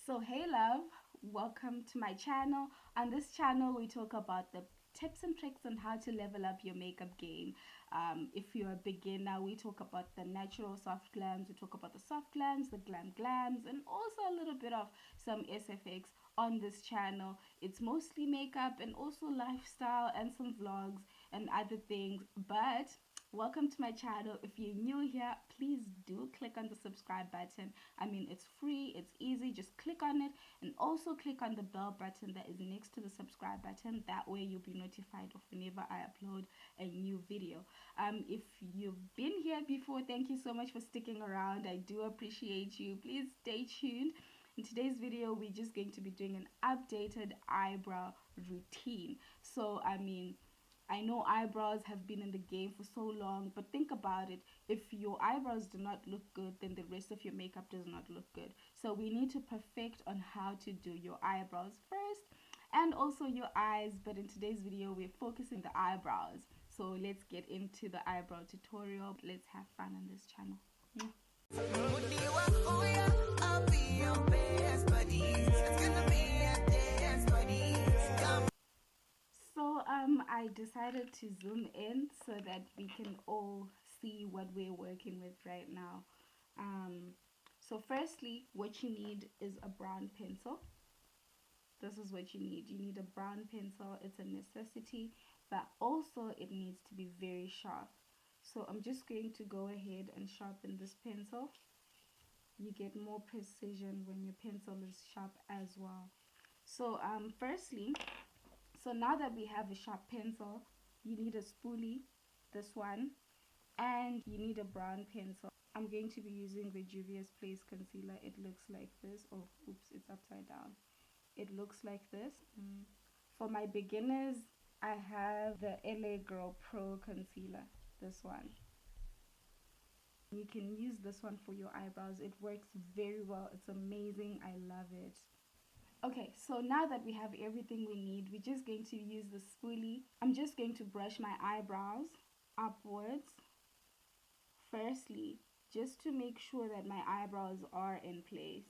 So, hey love, welcome to my channel. On this channel, we talk about the tips and tricks on how to level up your makeup game. If you're a beginner, we talk about the natural soft glams, we talk about the soft glams, the glams, and also a little bit of some SFX on this channel. It's mostly makeup and also lifestyle and some vlogs and other things, but welcome to my channel. If you're new here, please do click on the subscribe button. I mean, it's free, it's easy, just click on it, and also click on the bell button that is next to the subscribe button. That way you'll be notified of whenever I upload a new video. If you've been here before, thank you so much for sticking around. I do appreciate you. Please stay tuned. In today's video, we're just going to be doing an updated eyebrow routine. So I know eyebrows have been in the game for so long, but think about it. If your eyebrows do not look good, then the rest of your makeup does not look good. So we need to perfect on how to do your eyebrows first and also your eyes. But in today's video, we're focusing the eyebrows. So let's get into the eyebrow tutorial. Let's have fun on this channel. So I decided to zoom in so that we can all see what we're working with right now. So firstly, what you need is a brown pencil. This is what you need. You need a brown pencil. It's a necessity, but also it needs to be very sharp. So I'm just going to go ahead and sharpen this pencil. You get more precision when your pencil is sharp as well. So so now that we have a sharp pencil, you need a spoolie, this one, and you need a brown pencil. I'm going to be using the Juvia's Place concealer. It looks like this. Oh, oops, it's upside down. It looks like this. For my beginners, I have the Eyebrow Pro concealer, this one. You can use this one for your eyebrows. It works very well. It's amazing. I love it. Okay, so now that we have everything we need, we're just going to use the spoolie. I'm just going to brush my eyebrows upwards. Firstly, just to make sure that my eyebrows are in place.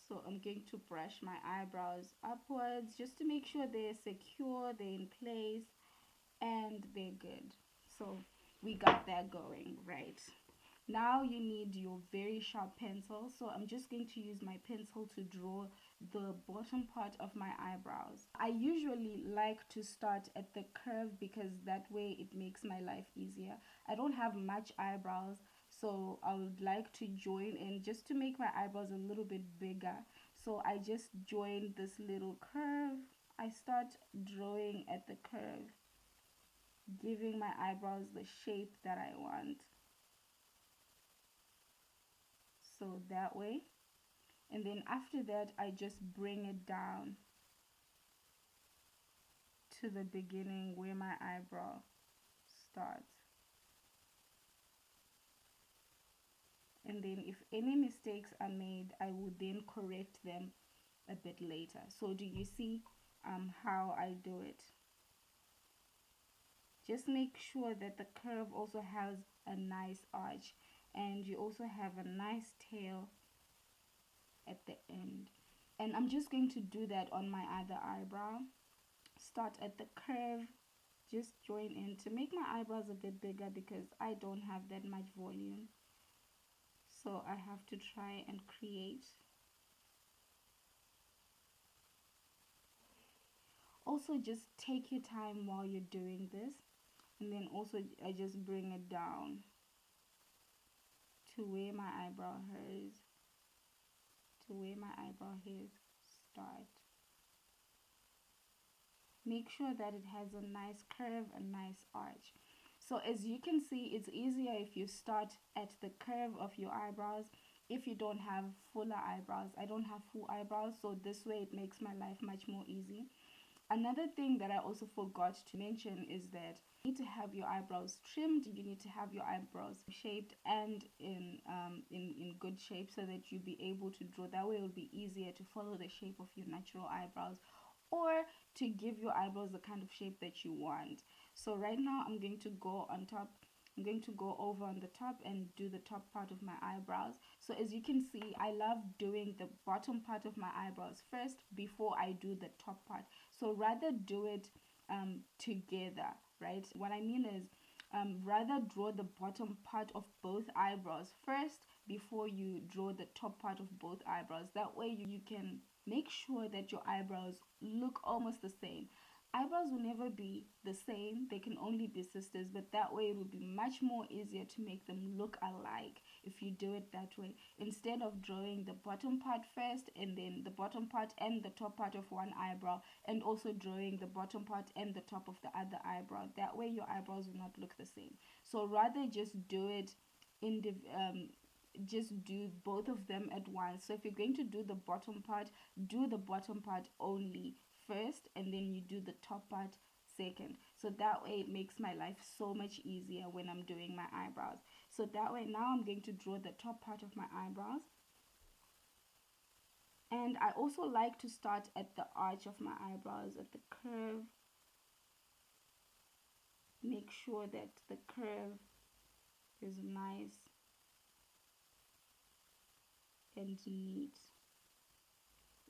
So I'm going to brush my eyebrows upwards just to make sure they're secure, they're in place, and they're good. So we got that going, right? Now you need your very sharp pencil. So I'm just going to use my pencil to draw the bottom part of my eyebrows. I usually like to start at the curve because that way it makes my life easier. I don't have much eyebrows, so I would like to join in just to make my eyebrows a little bit bigger. So I just join this little curve. I start drawing at the curve, giving my eyebrows the shape that I want. So that way, and then after that I just bring it down to the beginning where my eyebrow starts. And then if any mistakes are made, I will then correct them a bit later. So do you see how I do it? Just make sure that the curve also has a nice arch and you also have a nice tail at the end. And I'm just going to do that on my other eyebrow. Start at the curve, just join in to make my eyebrows a bit bigger because I don't have that much volume. So I have to try and create. Also, just take your time while you're doing this. And then also I just bring it down to where my eyebrow hairs, start. Make sure that it has a nice curve, a nice arch. So as you can see, it's easier if you start at the curve of your eyebrows if you don't have fuller eyebrows. I don't have full eyebrows, so this way it makes my life much more easy. Another thing that I also forgot to mention is that you need to have your eyebrows trimmed. You need to have your eyebrows shaped and in good shape so that you'll be able to draw. That way it will be easier to follow the shape of your natural eyebrows or to give your eyebrows the kind of shape that you want. So right now I'm going to go on top I'm going to go over on the top and do the top part of my eyebrows. So as you can see, I love doing the bottom part of my eyebrows first before I do the top part. So rather do it together, right? What I mean is rather draw the bottom part of both eyebrows first before you draw the top part of both eyebrows. That way you can make sure that your eyebrows look almost the same. Eyebrows will never be the same, they can only be sisters, but that way it will be much more easier to make them look alike if you do it that way, instead of drawing the bottom part first and then the bottom part and the top part of one eyebrow, and also drawing the bottom part and the top of the other eyebrow. That way your eyebrows will not look the same. So rather just do it in the just do both of them at once. So if you're going to do the bottom part, do the bottom part only first, and then you do the top part second. So that way it makes my life so much easier when I'm doing my eyebrows. So that way now I'm going to draw the top part of my eyebrows. And I also like to start at the arch of my eyebrows, at the curve. Make sure that the curve is nice and neat.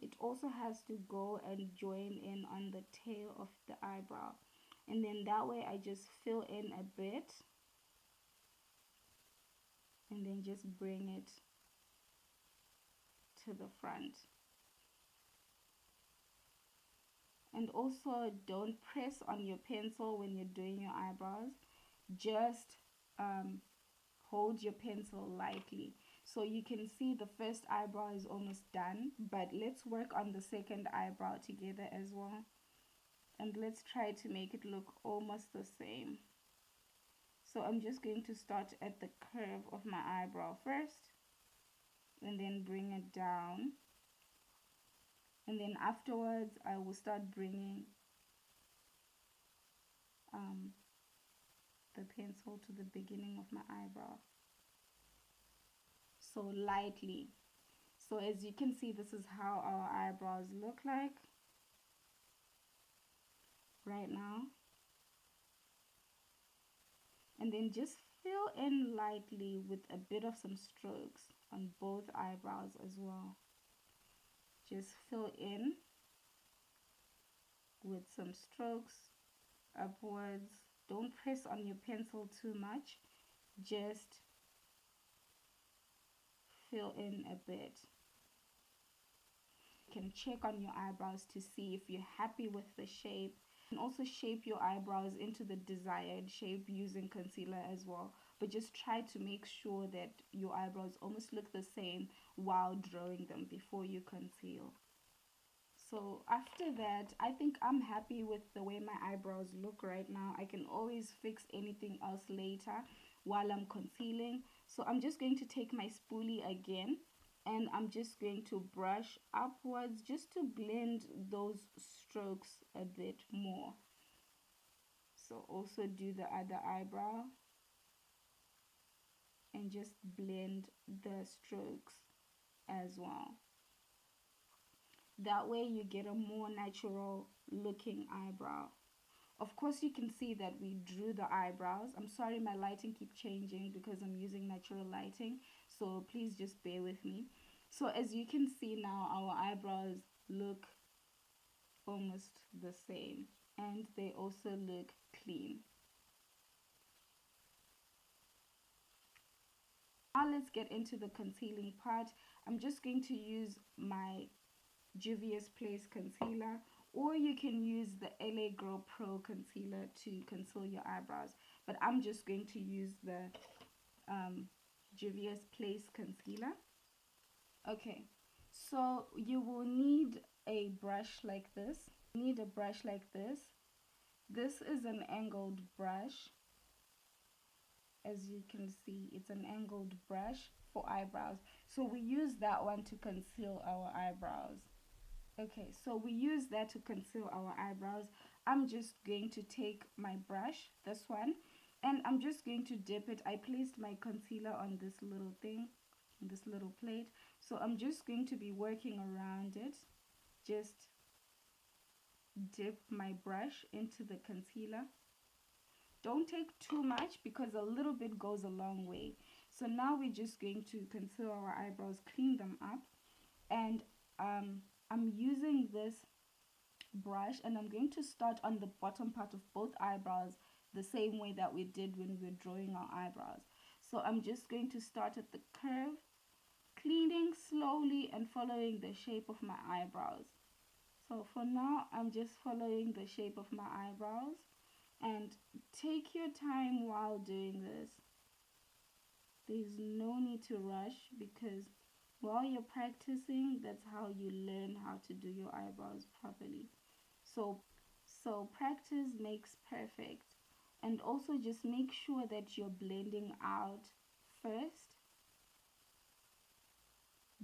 It also has to go and join in on the tail of the eyebrow, and then that way I just fill in a bit and then just bring it to the front. And also don't press on your pencil when you're doing your eyebrows, just hold your pencil lightly. So you can see the first eyebrow is almost done, but let's work on the second eyebrow together as well, and let's try to make it look almost the same. So I'm just going to start at the curve of my eyebrow first and then bring it down, and then afterwards I will start bringing the pencil to the beginning of my eyebrow, so lightly. So as you can see, this is how our eyebrows look like right now. And then just fill in lightly with a bit of some strokes on both eyebrows as well. Just fill in with some strokes upwards. Don't press on your pencil too much, just fill in a bit. You can check on your eyebrows to see if you're happy with the shape, and also shape your eyebrows into the desired shape using concealer as well, but just try to make sure that your eyebrows almost look the same while drawing them before you conceal. So after that, I think I'm happy with the way my eyebrows look right now. I can always fix anything else later while I'm concealing. So I'm just going to take my spoolie again, and I'm just going to brush upwards just to blend those strokes a bit more. So also do the other eyebrow and just blend the strokes as well. That way you get a more natural looking eyebrow. Of course, you can see that we drew the eyebrows. I'm sorry my lighting keeps changing because I'm using natural lighting, so please just bear with me. So as you can see now, our eyebrows look almost the same, and they also look clean. Now let's get into the concealing part. I'm just going to use my Juvia's Place concealer, or you can use the Eyebrow Pro concealer to conceal your eyebrows, but I'm just going to use the Juvia's Place concealer. Okay, so you will need a brush like this. This is an angled brush. As you can see, it's an angled brush for eyebrows, so we use that one to conceal our eyebrows. Okay, so we use that to conceal our eyebrows. I'm just going to take my brush, this one, and I'm just going to dip it. I placed my concealer on this little thing, this little plate, so I'm just going to be working around it. Just dip my brush into the concealer Don't take too much because a little bit goes a long way. So now we're just going to conceal our eyebrows, clean them up, and I'm using this brush, and I'm going to start on the bottom part of both eyebrows the same way that we did when we were drawing our eyebrows. So I'm just going to start at the curve, cleaning slowly and following the shape of my eyebrows. So for now, I'm just following the shape of my eyebrows, and take your time while doing this. There's no need to rush because while you're practicing, that's how you learn how to do your eyebrows properly. So practice makes perfect. And also just make sure that you're blending out first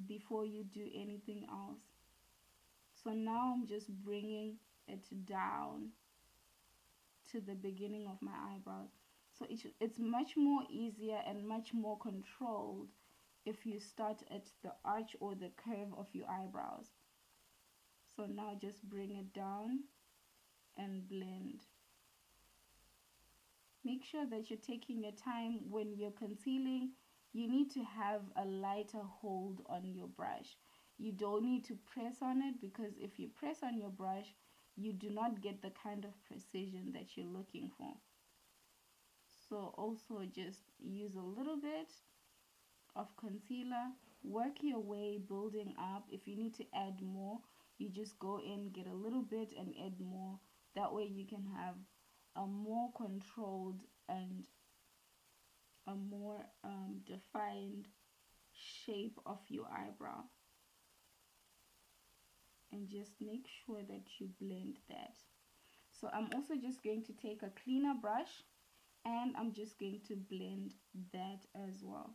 before you do anything else. So now I'm just bringing it down to the beginning of my eyebrows. So it's much more easier and much more controlled if you start at the arch or the curve of your eyebrows. So now just bring it down and blend. Make sure that you're taking your time when you're concealing. You need to have a lighter hold on your brush. You don't need to press on it, because if you press on your brush, you do not get the kind of precision that you're looking for. So also just use a little bit of concealer, work your way building up. If you need to add more, you just go in, get a little bit and add more. That way you can have a more controlled and a more defined shape of your eyebrow. And just make sure that you blend that. So I'm also just going to take a cleaner brush, and I'm just going to blend that as well.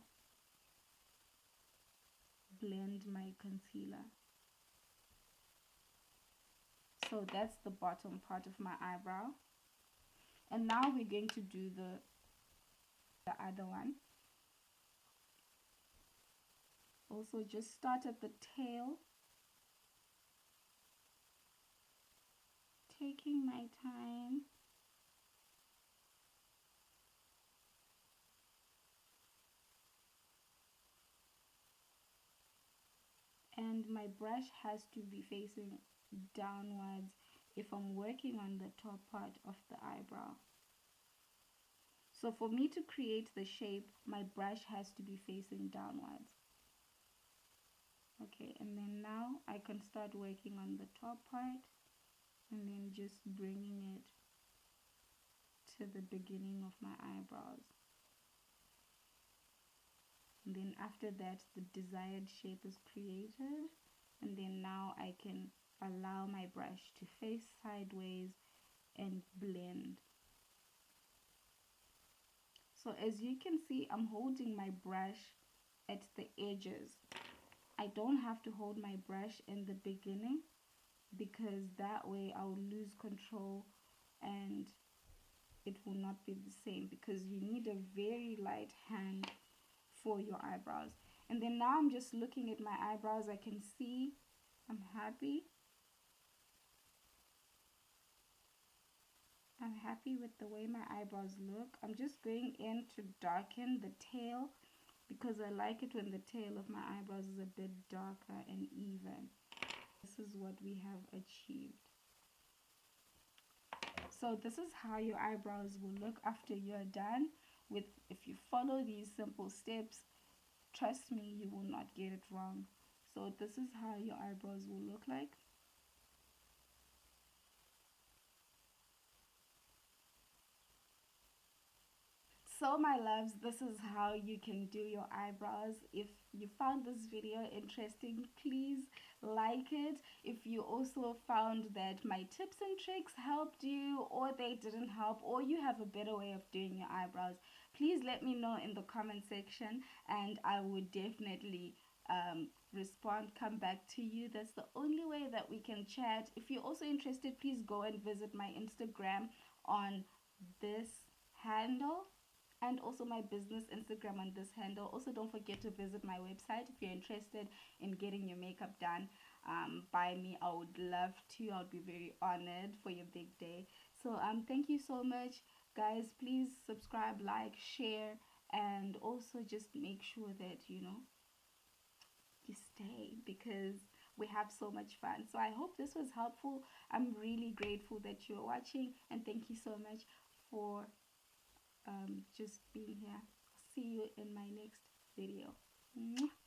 Blend my concealer. So that's the bottom part of my eyebrow. And now we're going to do the other one. Also just start at the tail, taking my time. And my brush has to be facing downwards if I'm working on the top part of the eyebrow. So for me to create the shape, my brush has to be facing downwards. Okay, and then now I can start working on the top part, and then just bringing it to the beginning of my eyebrows. And then after that, the desired shape is created, and then now I can allow my brush to face sideways and blend. So as you can see, I'm holding my brush at the edges. I don't have to hold my brush in the beginning, because that way I'll lose control and it will not be the same, because you need a very light hand for your eyebrows. And then now I'm just looking at my eyebrows. I can see I'm happy. I'm happy with the way my eyebrows look. I'm just going in to darken the tail, because I like it when the tail of my eyebrows is a bit darker and even. This is what we have achieved. So this is how your eyebrows will look after you're done with. If you follow these simple steps, trust me, you will not get it wrong. So this is how your eyebrows will look like. So my loves, this is how you can do your eyebrows. If you found this video interesting, please like it. If you also found that my tips and tricks helped you, or they didn't help, or you have a better way of doing your eyebrows, please let me know in the comment section, and I would definitely respond, come back to you. That's the only way that we can chat. If you're also interested, please go and visit my Instagram on this handle, and also my business Instagram on this handle. Also, don't forget to visit my website if you're interested in getting your makeup done by me. I would love to. I would be very honored for your big day. So thank you so much. Guys, please subscribe, like, share, and also just make sure that you stay, because we have so much fun. So I hope this was helpful. I'm really grateful that you're watching, and thank you so much for just being here. See you in my next video. Mwah.